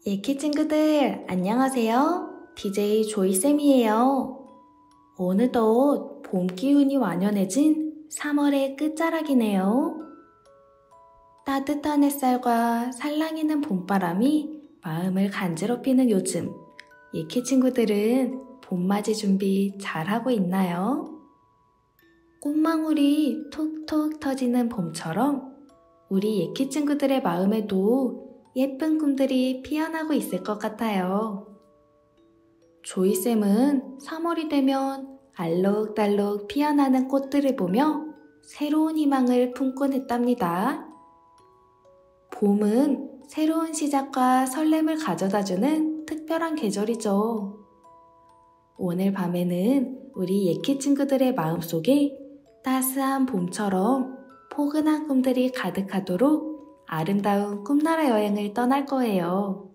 예키 친구들, 안녕하세요. DJ 조이쌤이에요. 어느덧 봄 기운이 완연해진 3월의 끝자락이네요. 따뜻한 햇살과 살랑이는 봄바람이 마음을 간지럽히는 요즘, 예키 친구들은 봄맞이 준비 잘하고 있나요? 꽃망울이 톡톡 터지는 봄처럼 우리 예키 친구들의 마음에도 예쁜 꿈들이 피어나고 있을 것 같아요. 조이쌤은 3월이 되면 알록달록 피어나는 꽃들을 보며 새로운 희망을 품곤 했답니다. 봄은 새로운 시작과 설렘을 가져다주는 특별한 계절이죠. 오늘 밤에는 우리 예키 친구들의 마음속에 따스한 봄처럼 포근한 꿈들이 가득하도록 아름다운 꿈나라 여행을 떠날 거예요.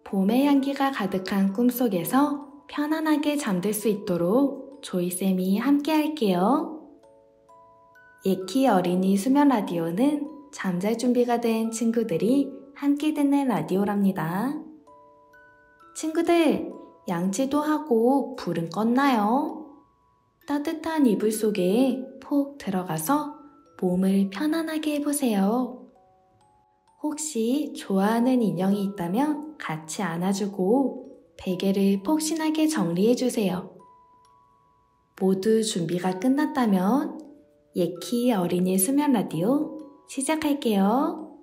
봄의 향기가 가득한 꿈속에서 편안하게 잠들 수 있도록 조이쌤이 함께 할게요. 예키 어린이 수면 라디오는 잠잘 준비가 된 친구들이 함께 듣는 라디오랍니다. 친구들, 양치도 하고 불은 껐나요? 따뜻한 이불 속에 푹 들어가서 몸을 편안하게 해보세요. 혹시 좋아하는 인형이 있다면 같이 안아주고 베개를 폭신하게 정리해주세요. 모두 준비가 끝났다면 예키 어린이 수면 라디오 시작할게요.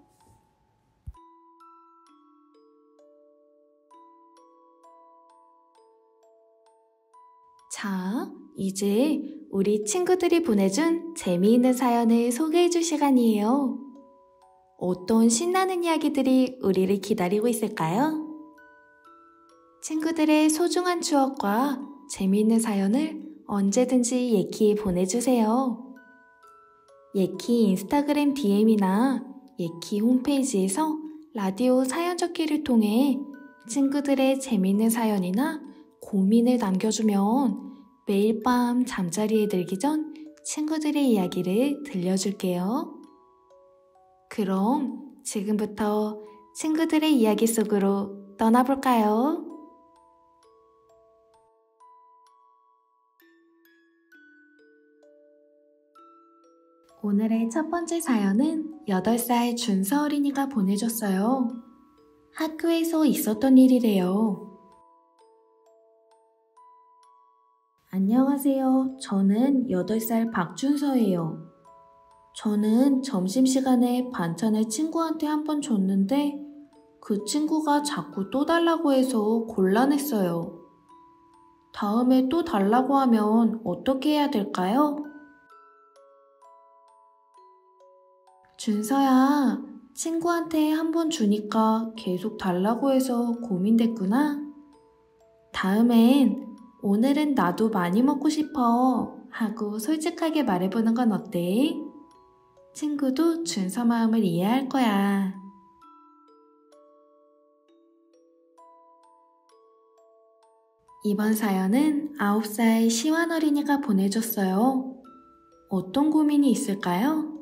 자, 이제 우리 친구들이 보내준 재미있는 사연을 소개해줄 시간이에요. 어떤 신나는 이야기들이 우리를 기다리고 있을까요? 친구들의 소중한 추억과 재미있는 사연을 언제든지 예키에 보내주세요. 예키 인스타그램 DM이나 예키 홈페이지에서 라디오 사연 적기를 통해 친구들의 재미있는 사연이나 고민을 남겨주면 매일 밤 잠자리에 들기 전 친구들의 이야기를 들려줄게요. 그럼 지금부터 친구들의 이야기 속으로 떠나볼까요? 오늘의 첫 번째 사연은 8살 준서 어린이가 보내줬어요. 학교에서 있었던 일이래요. 안녕하세요. 저는 8살 박준서예요. 저는 점심시간에 반찬을 친구한테 한 번 줬는데 그 친구가 자꾸 또 달라고 해서 곤란했어요. 다음에 또 달라고 하면 어떻게 해야 될까요? 준서야, 친구한테 한 번 주니까 계속 달라고 해서 고민됐구나. 다음엔 오늘은 나도 많이 먹고 싶어 하고 솔직하게 말해보는 건 어때? 친구도 준서 마음을 이해할 거야. 이번 사연은 9살 시완 어린이가 보내줬어요. 어떤 고민이 있을까요?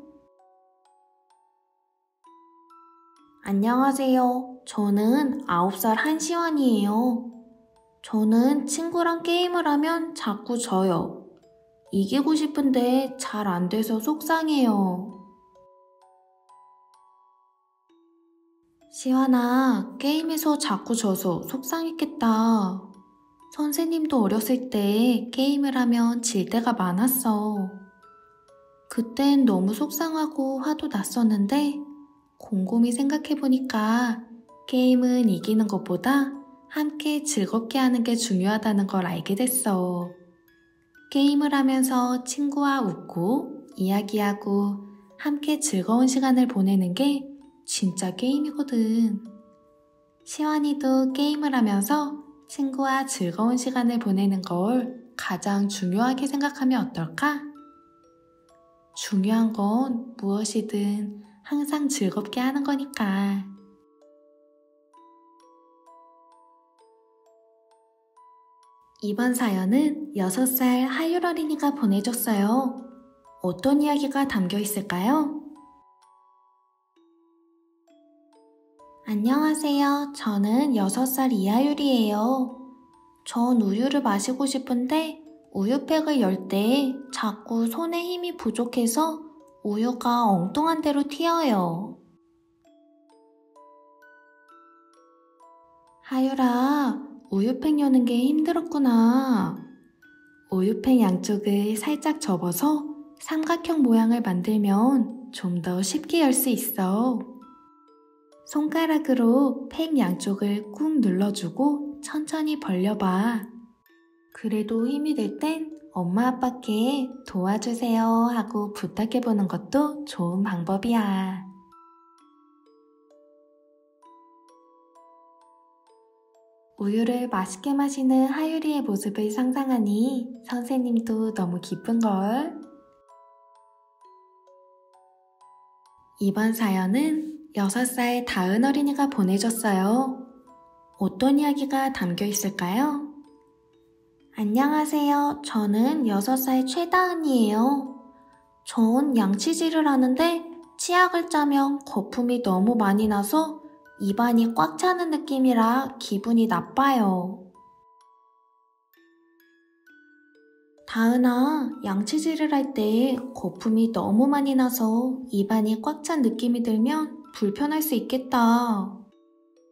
안녕하세요. 저는 9살 한시완이에요. 저는 친구랑 게임을 하면 자꾸 져요. 이기고 싶은데 잘 안 돼서 속상해요. 시완아, 게임에서 자꾸 져서 속상했겠다. 선생님도 어렸을 때 게임을 하면 질 때가 많았어. 그땐 너무 속상하고 화도 났었는데 곰곰이 생각해보니까 게임은 이기는 것보다 함께 즐겁게 하는 게 중요하다는 걸 알게 됐어. 게임을 하면서 친구와 웃고 이야기하고 함께 즐거운 시간을 보내는 게 진짜 게임이거든. 시완이도 게임을 하면서 친구와 즐거운 시간을 보내는 걸 가장 중요하게 생각하면 어떨까? 중요한 건 무엇이든 항상 즐겁게 하는 거니까. 이번 사연은 6살 하율 어린이가 보내줬어요. 어떤 이야기가 담겨 있을까요? 안녕하세요. 저는 6살 이하율이에요. 전 우유를 마시고 싶은데 우유팩을 열 때 자꾸 손에 힘이 부족해서 우유가 엉뚱한 데로 튀어요. 하율아, 우유팩 여는 게 힘들었구나. 우유팩 양쪽을 살짝 접어서 삼각형 모양을 만들면 좀 더 쉽게 열 수 있어. 손가락으로 팩 양쪽을 꾹 눌러주고 천천히 벌려봐. 그래도 힘이 들 땐 엄마 아빠께 도와주세요 하고 부탁해보는 것도 좋은 방법이야. 우유를 맛있게 마시는 하율이의 모습을 상상하니 선생님도 너무 기쁜걸. 이번 사연은 6살 다은 어린이가 보내줬어요. 어떤 이야기가 담겨 있을까요? 안녕하세요. 저는 6살 최다은이에요. 전 양치질을 하는데 치약을 짜면 거품이 너무 많이 나서 입안이 꽉 차는 느낌이라 기분이 나빠요. 다은아, 양치질을 할 때 거품이 너무 많이 나서 입안이 꽉 찬 느낌이 들면 불편할 수 있겠다.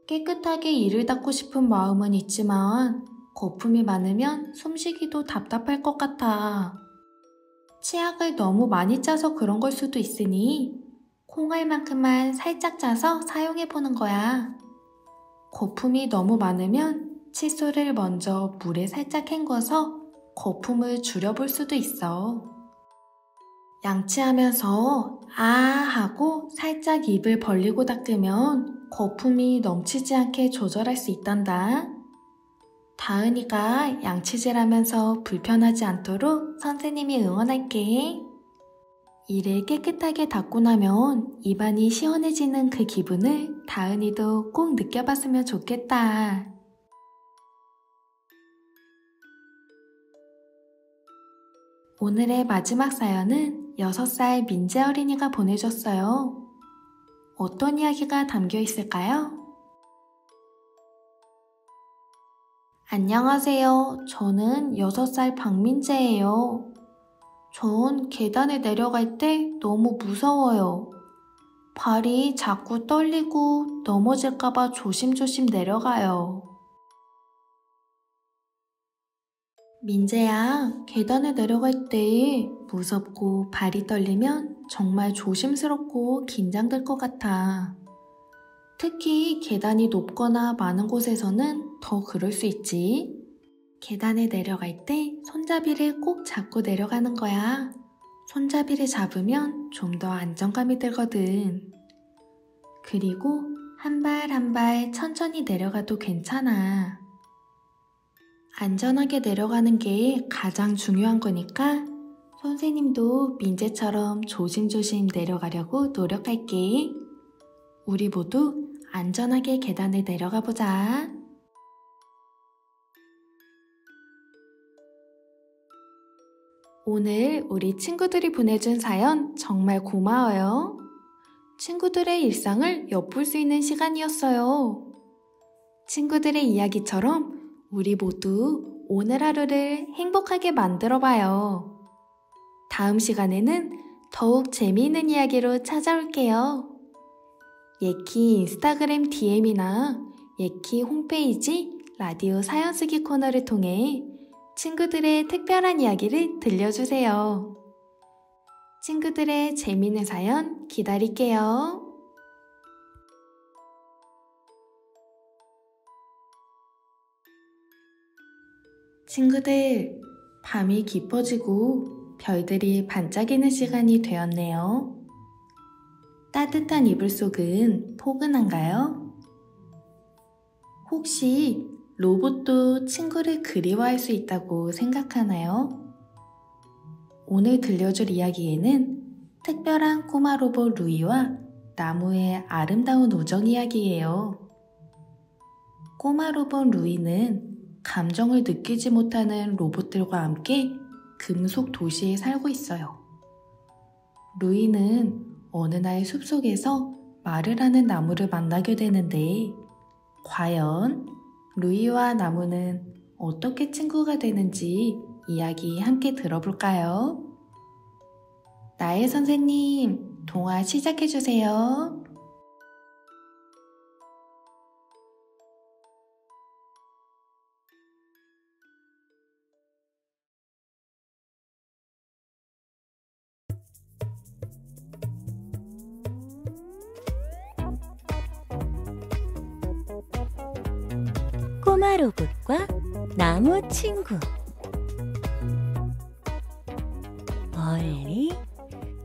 깨끗하게 이를 닦고 싶은 마음은 있지만 거품이 많으면 숨쉬기도 답답할 것 같아. 치약을 너무 많이 짜서 그런 걸 수도 있으니 콩알만큼만 살짝 짜서 사용해보는 거야. 거품이 너무 많으면 칫솔을 먼저 물에 살짝 헹궈서 거품을 줄여볼 수도 있어. 양치하면서 아 하고 살짝 입을 벌리고 닦으면 거품이 넘치지 않게 조절할 수 있단다. 다은이가 양치질하면서 불편하지 않도록 선생님이 응원할게. 이를 깨끗하게 닦고 나면 입안이 시원해지는 그 기분을 다은이도 꼭 느껴봤으면 좋겠다. 오늘의 마지막 사연은 6살 민재 어린이가 보내줬어요. 어떤 이야기가 담겨 있을까요? 안녕하세요. 저는 6살 박민재예요. 전 계단에 내려갈 때 너무 무서워요. 발이 자꾸 떨리고 넘어질까봐 조심조심 내려가요. 민재야, 계단에 내려갈 때 무섭고 발이 떨리면 정말 조심스럽고 긴장될 것 같아. 특히 계단이 높거나 많은 곳에서는 더 그럴 수 있지. 계단에 내려갈 때 손잡이를 꼭 잡고 내려가는 거야. 손잡이를 잡으면 좀 더 안정감이 들거든. 그리고 한 발 한 발 천천히 내려가도 괜찮아. 안전하게 내려가는 게 가장 중요한 거니까 선생님도 민재처럼 조심조심 내려가려고 노력할게. 우리 모두 안전하게 계단을 내려가 보자. 오늘 우리 친구들이 보내준 사연 정말 고마워요. 친구들의 일상을 엿볼 수 있는 시간이었어요. 친구들의 이야기처럼 우리 모두 오늘 하루를 행복하게 만들어봐요. 다음 시간에는 더욱 재미있는 이야기로 찾아올게요. 예키 인스타그램 DM이나 예키 홈페이지 라디오 사연 쓰기 코너를 통해 친구들의 특별한 이야기를 들려주세요. 친구들의 재미있는 사연 기다릴게요. 친구들, 밤이 깊어지고 별들이 반짝이는 시간이 되었네요. 따뜻한 이불 속은 포근한가요? 혹시 로봇도 친구를 그리워할 수 있다고 생각하나요? 오늘 들려줄 이야기에는 특별한 꼬마 로봇 루이와 나무의 아름다운 우정 이야기예요. 꼬마 로봇 루이는 감정을 느끼지 못하는 로봇들과 함께 금속 도시에 살고 있어요. 루이는 어느 날 숲속에서 말을 하는 나무를 만나게 되는데 과연 루이와 나무는 어떻게 친구가 되는지 이야기 함께 들어볼까요? 나의 선생님, 동화 시작해주세요. 꼬마 로봇과 나무 친구. 멀리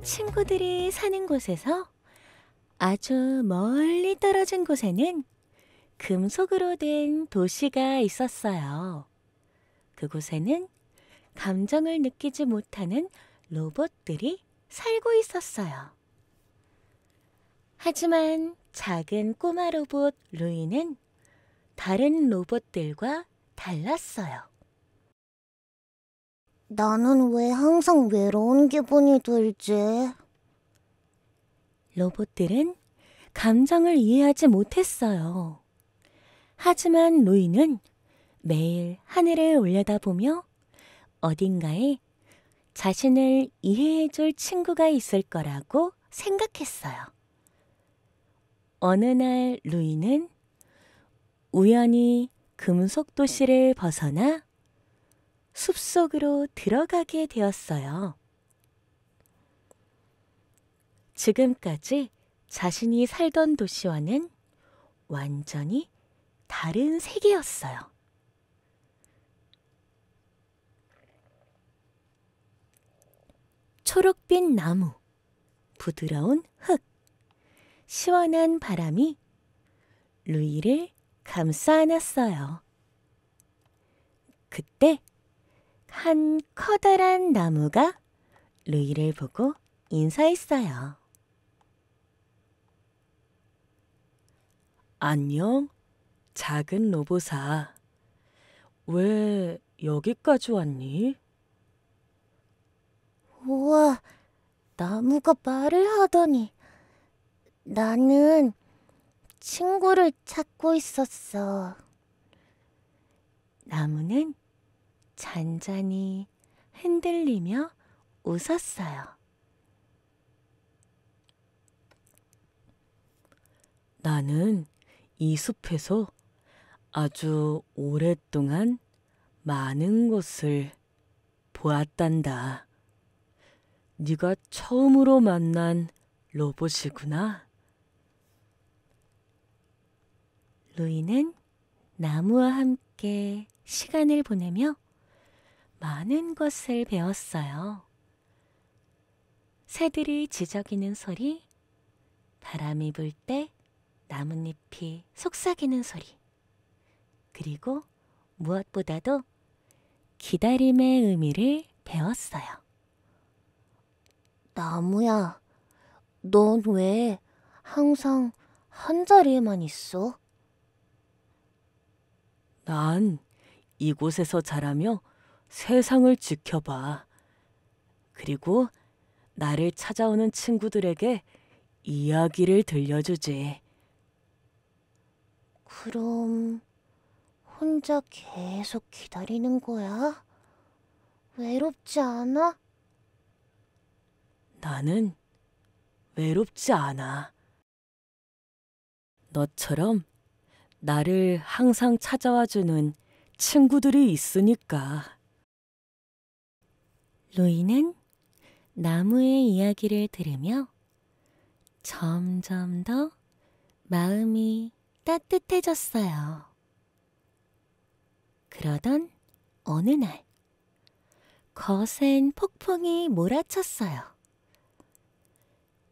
친구들이 사는 곳에서 아주 멀리 떨어진 곳에는 금속으로 된 도시가 있었어요. 그곳에는 감정을 느끼지 못하는 로봇들이 살고 있었어요. 하지만 작은 꼬마 로봇 루이는 다른 로봇들과 달랐어요. 나는 왜 항상 외로운 기분이 들지? 로봇들은 감정을 이해하지 못했어요. 하지만 루이는 매일 하늘을 올려다보며 어딘가에 자신을 이해해줄 친구가 있을 거라고 생각했어요. 어느 날 루이는 우연히 금속 도시를 벗어나 숲속으로 들어가게 되었어요. 지금까지 자신이 살던 도시와는 완전히 다른 세계였어요. 초록빛 나무, 부드러운 흙, 시원한 바람이 루이를 감싸 안았어요. 그때 한 커다란 나무가 루이를 보고 인사했어요. 안녕, 작은 로봇아. 왜 여기까지 왔니? 우와, 나무가 말을 하더니 나는 친구를 찾고 있었어. 나무는 잔잔히 흔들리며 웃었어요. 나는 이 숲에서 아주 오랫동안 많은 것을 보았단다. 네가 처음으로 만난 로봇이구나. 루이는 나무와 함께 시간을 보내며 많은 것을 배웠어요. 새들이 지저귀는 소리, 바람이 불 때 나뭇잎이 속삭이는 소리, 그리고 무엇보다도 기다림의 의미를 배웠어요. 나무야, 넌 왜 항상 한 자리에만 있어? 난 이곳에서 자라며 세상을 지켜봐. 그리고 나를 찾아오는 친구들에게 이야기를 들려주지. 그럼 혼자 계속 기다리는 거야? 외롭지 않아? 나는 외롭지 않아. 너처럼 나를 항상 찾아와주는 친구들이 있으니까. 루이는 나무의 이야기를 들으며 점점 더 마음이 따뜻해졌어요. 그러던 어느 날, 거센 폭풍이 몰아쳤어요.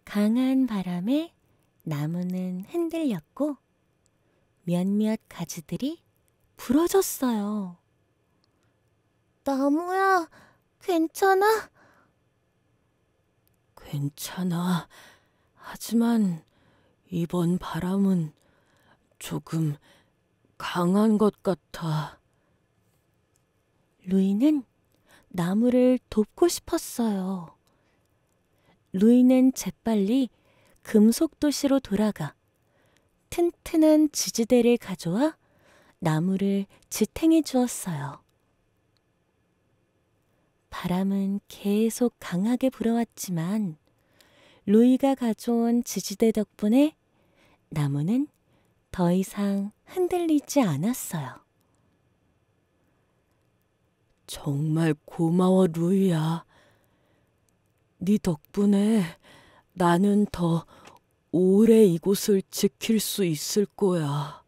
강한 바람에 나무는 흔들렸고 몇몇 가지들이 부러졌어요. 나무야, 괜찮아? 괜찮아. 하지만 이번 바람은 조금 강한 것 같아. 루이는 나무를 돕고 싶었어요. 루이는 재빨리 금속 도시로 돌아가 튼튼한 지지대를 가져와 나무를 지탱해 주었어요. 바람은 계속 강하게 불어왔지만 루이가 가져온 지지대 덕분에 나무는 더 이상 흔들리지 않았어요. 정말 고마워, 루이야. 네 덕분에 나는 더 오래 이곳을 지킬 수 있을 거야.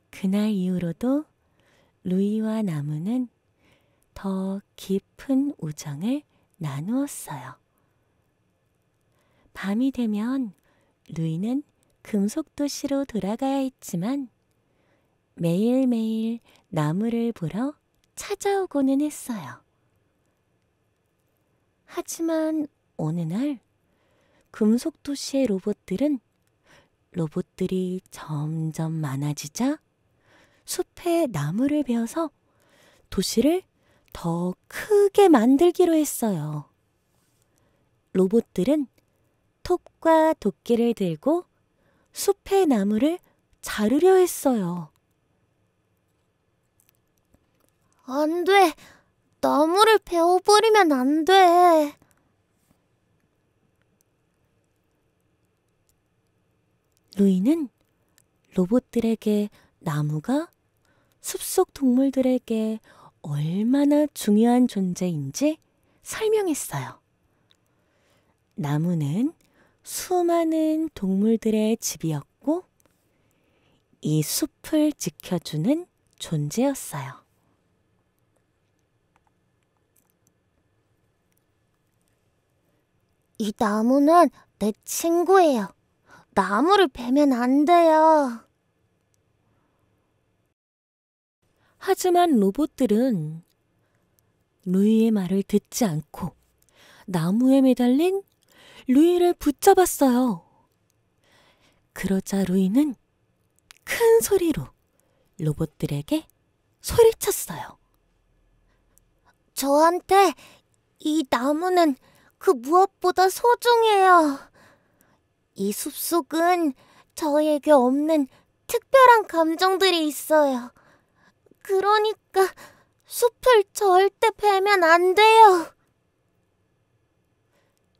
그날 이후로도 루이와 나무는 더 깊은 우정을 나누었어요. 밤이 되면 루이는 금속도시로 돌아가야 했지만 매일매일 나무를 보러 찾아오고는 했어요. 하지만 어느 날 금속도시의 로봇들이 점점 많아지자 숲에 나무를 베어서 도시를 더 크게 만들기로 했어요. 로봇들은 톱과 도끼를 들고 숲의 나무를 자르려 했어요. 안 돼. 나무를 베어버리면 안 돼. 루이는 로봇들에게 나무가 숲속 동물들에게 얼마나 중요한 존재인지 설명했어요. 나무는 수많은 동물들의 집이었고 이 숲을 지켜주는 존재였어요. 이 나무는 내 친구예요. 나무를 베면 안 돼요. 하지만 로봇들은 루이의 말을 듣지 않고 나무에 매달린 루이를 붙잡았어요. 그러자 루이는 큰 소리로 로봇들에게 소리쳤어요. 저한테 이 나무는 그 무엇보다 소중해요. 이 숲속은 저에게 없는 특별한 감정들이 있어요. 그러니까 숲을 절대 베면 안 돼요.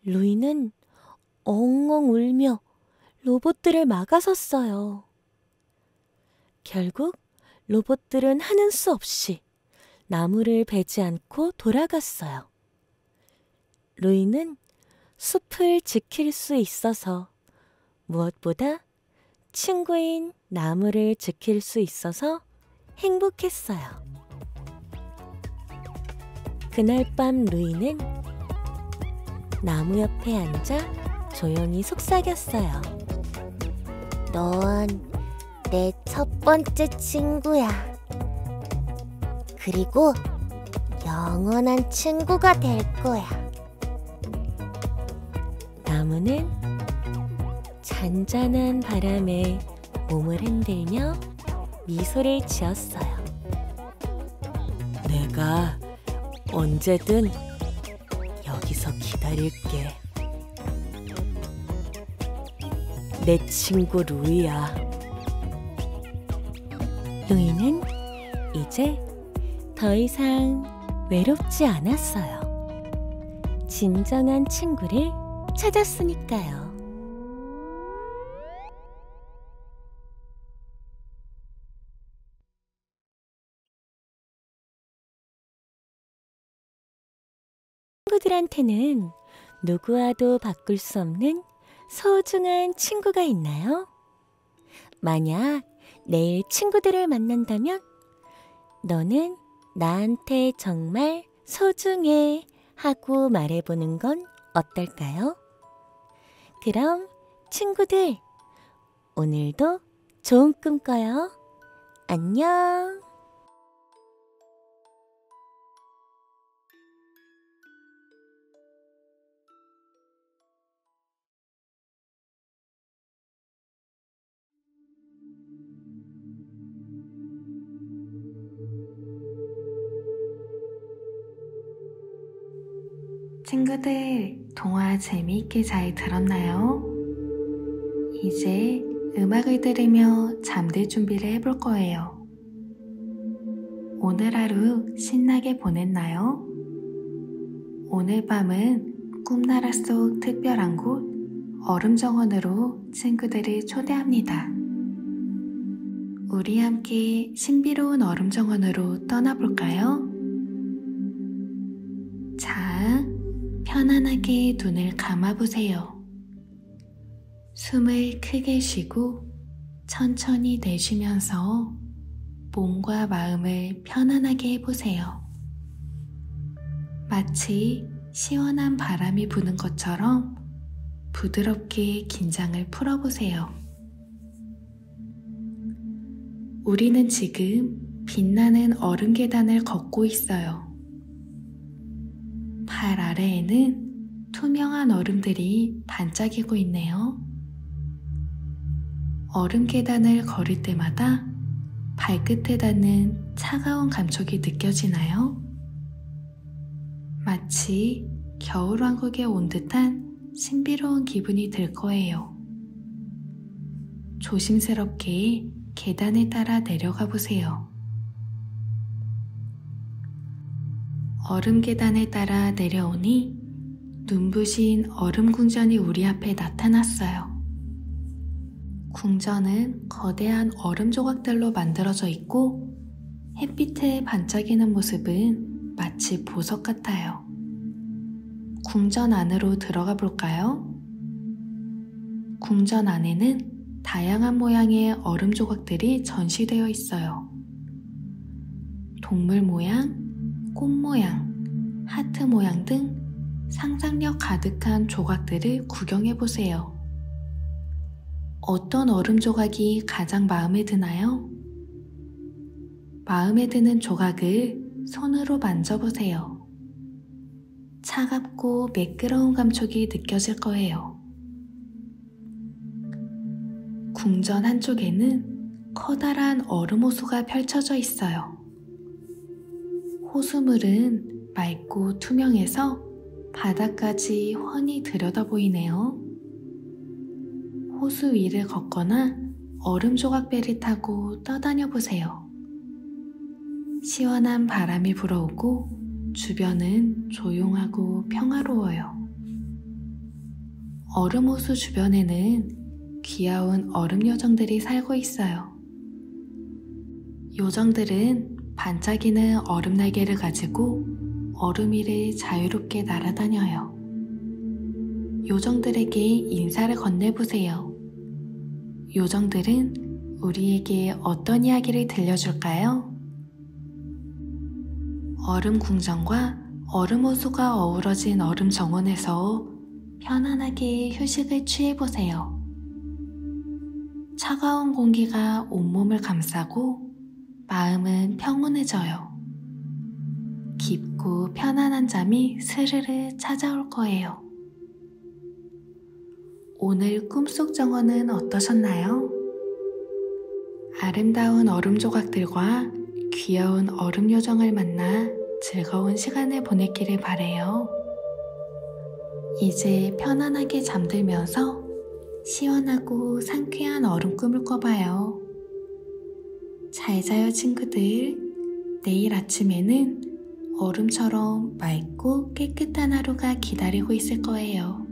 루이는 엉엉 울며 로봇들을 막아섰어요. 결국 로봇들은 하는 수 없이 나무를 베지 않고 돌아갔어요. 루이는 숲을 지킬 수 있어서 무엇보다 친구인 나무를 지킬 수 있어서 행복했어요. 그날 밤 루이는 나무 옆에 앉아 조용히 속삭였어요. 넌 내 첫 번째 친구야. 그리고 영원한 친구가 될 거야. 나무는 잔잔한 바람에 몸을 흔들며 미소를 지었어요. 내가 언제든 여기서 기다릴게. 내 친구 루이야. 루이는 이제 더 이상 외롭지 않았어요. 진정한 친구를 찾았으니까요. 친구들한테는 누구와도 바꿀 수 없는 소중한 친구가 있나요? 만약 내일 친구들을 만난다면 너는 나한테 정말 소중해 하고 말해보는 건 어떨까요? 그럼 친구들, 오늘도 좋은 꿈 꿔요. 안녕. 친구들, 동화 재미있게 잘 들었나요? 이제 음악을 들으며 잠들 준비를 해볼 거예요. 오늘 하루 신나게 보냈나요? 오늘 밤은 꿈나라 속 특별한 곳 얼음정원으로 친구들을 초대합니다. 우리 함께 신비로운 얼음정원으로 떠나볼까요? 자, 편안하게 눈을 감아보세요. 숨을 크게 쉬고 천천히 내쉬면서 몸과 마음을 편안하게 해보세요. 마치 시원한 바람이 부는 것처럼 부드럽게 긴장을 풀어보세요. 우리는 지금 빛나는 얼음 계단을 걷고 있어요. 발 아래에는 투명한 얼음들이 반짝이고 있네요. 얼음 계단을 걸을 때마다 발끝에 닿는 차가운 감촉이 느껴지나요? 마치 겨울왕국에 온 듯한 신비로운 기분이 들 거예요. 조심스럽게 계단을 따라 내려가 보세요. 얼음 계단을 따라 내려오니 눈부신 얼음 궁전이 우리 앞에 나타났어요. 궁전은 거대한 얼음 조각들로 만들어져 있고 햇빛에 반짝이는 모습은 마치 보석 같아요. 궁전 안으로 들어가 볼까요? 궁전 안에는 다양한 모양의 얼음 조각들이 전시되어 있어요. 동물 모양, 꽃 모양, 하트 모양 등 상상력 가득한 조각들을 구경해 보세요. 어떤 얼음 조각이 가장 마음에 드나요? 마음에 드는 조각을 손으로 만져보세요. 차갑고 매끄러운 감촉이 느껴질 거예요. 궁전 한쪽에는 커다란 얼음 호수가 펼쳐져 있어요. 호수물은 맑고 투명해서 바닥까지 훤히 들여다 보이네요. 호수 위를 걷거나 얼음 조각배를 타고 떠다녀 보세요. 시원한 바람이 불어오고 주변은 조용하고 평화로워요. 얼음 호수 주변에는 귀여운 얼음 요정들이 살고 있어요. 요정들은 반짝이는 얼음 날개를 가지고 얼음 위를 자유롭게 날아다녀요. 요정들에게 인사를 건네보세요. 요정들은 우리에게 어떤 이야기를 들려줄까요? 얼음 궁전과 얼음 호수가 어우러진 얼음 정원에서 편안하게 휴식을 취해보세요. 차가운 공기가 온몸을 감싸고 마음은 평온해져요. 깊고 편안한 잠이 스르르 찾아올 거예요. 오늘 꿈속 정원은 어떠셨나요? 아름다운 얼음 조각들과 귀여운 얼음 요정을 만나 즐거운 시간을 보냈기를 바래요. 이제 편안하게 잠들면서 시원하고 상쾌한 얼음 꿈을 꿔봐요. 잘 자요 친구들. 내일 아침에는 얼음처럼 맑고 깨끗한 하루가 기다리고 있을 거예요.